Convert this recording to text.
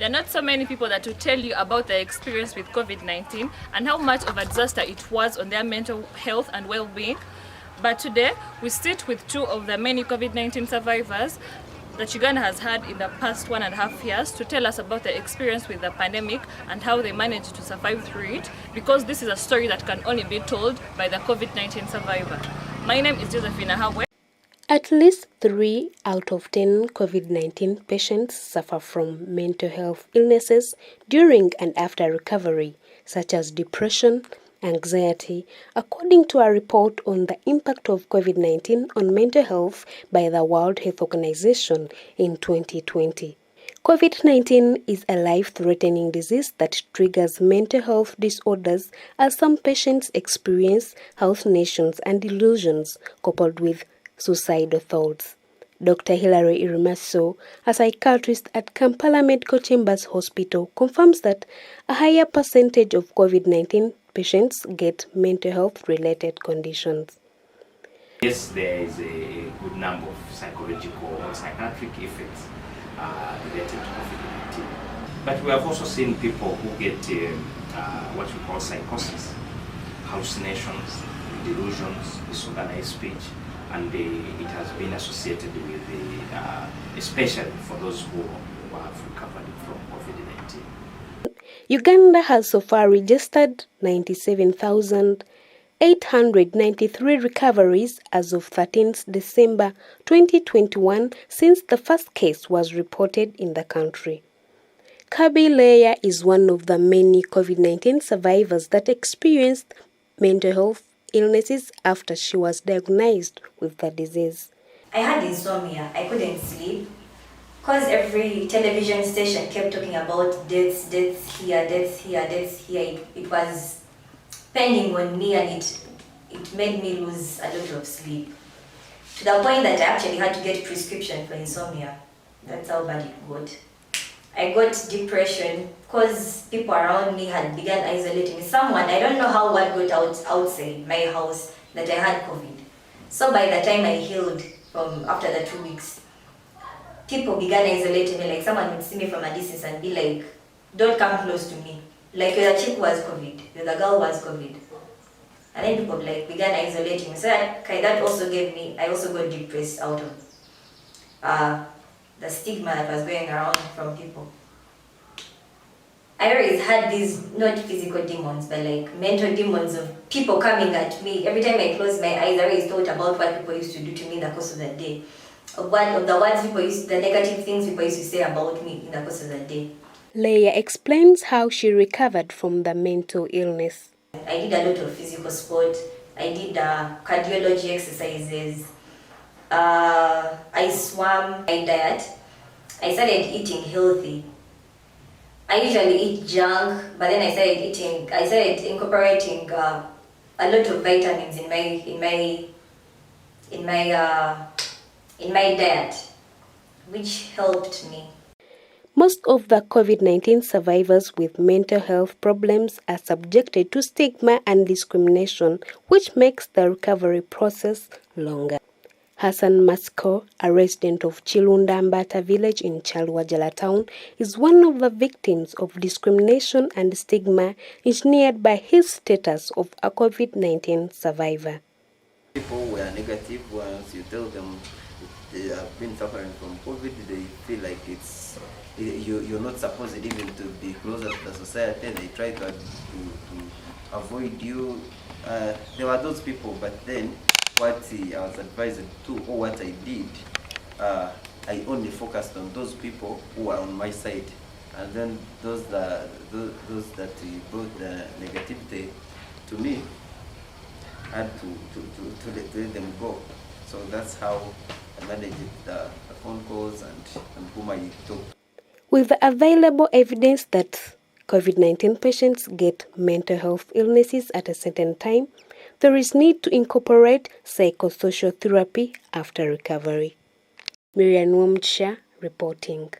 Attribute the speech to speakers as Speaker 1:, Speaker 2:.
Speaker 1: There are not so many people that will tell you about their experience with COVID-19 and how much of a disaster it was on their mental health and well-being. But today, we sit with two of the many COVID-19 survivors that Uganda has had in the past 1.5 years to tell us about their experience with the pandemic and how they managed to survive through it, because this is a story that can only be told by the COVID-19 survivor. My name is Josephine Ahabwe.
Speaker 2: At least 3 out of 10 COVID-19 patients suffer from mental health illnesses during and after recovery, such as depression, anxiety, according to a report on the impact of COVID-19 on mental health by the World Health Organization in 2020. COVID-19 is a life-threatening disease that triggers mental health disorders, as some patients experience hallucinations and delusions coupled with suicidal thoughts. Dr. Hilary Irimaso, a psychiatrist at Kampala Medical Chambers Hospital, confirms that a higher percentage of COVID-19 patients get mental health-related conditions.
Speaker 3: Yes, there is a good number of psychological or psychiatric effects related to COVID-19. But we have also seen people who get what we call psychosis, hallucinations, delusions, disorganized speech, and it has been associated with especially for those who have recovered from COVID-19.
Speaker 2: Uganda has so far registered 97,893 recoveries as of 13th December 2021 since the first case was reported in the country. Kabi Leya is one of the many COVID-19 survivors that experienced mental health illnesses after she was diagnosed with the disease.
Speaker 4: I had insomnia. I couldn't sleep because every television station kept talking about deaths here, deaths here, deaths here. It was pending on me, and it made me lose a lot of sleep, to the point that I actually had to get prescription for insomnia. That's how bad it got. I got depression because people around me had begun isolating me. Someone, I don't know how, what got outside my house that I had COVID. So by the time I healed from after the 2 weeks, people began isolating me. Like someone would see me from a distance and be like, don't come close to me. Like the chick was COVID, the girl was COVID. And then people like began isolating me. So that also gave me, I also got depressed out of the stigma that was going around from people. I always had these, not physical demons, but like mental demons of people coming at me. Every time I closed my eyes, I always thought about what people used to do to me in the course of the day. Of the words people used, the negative things people used to say about me in the course of the day.
Speaker 2: Leia explains how she recovered from the mental illness.
Speaker 4: I did a lot of physical sport. I did cardiology exercises. I swam. My diet. I started eating healthy. I usually eat junk, but then I started incorporating a lot of vitamins in my diet, which helped me.
Speaker 2: Most of the COVID-19 survivors with mental health problems are subjected to stigma and discrimination, which makes the recovery process longer. Hassan Masko, a resident of Chilundambata village in Chalwajala town, is one of the victims of discrimination and stigma engineered by his status of a COVID-19 survivor.
Speaker 5: People were negative. Once you tell them they have been suffering from COVID, they feel like you're not supposed even to be closer to the society. They try to avoid you. There were those people, but then what I was advised to, or what I did, I only focused on those people who were on my side, and then those that brought the negativity to me, I had to let them go. So that's how I managed the phone calls and whom I talked.
Speaker 2: With the available evidence that COVID-19 patients get mental health illnesses at a certain time, there is need to incorporate psychosocial therapy after recovery. Mira Niwomugisha reporting.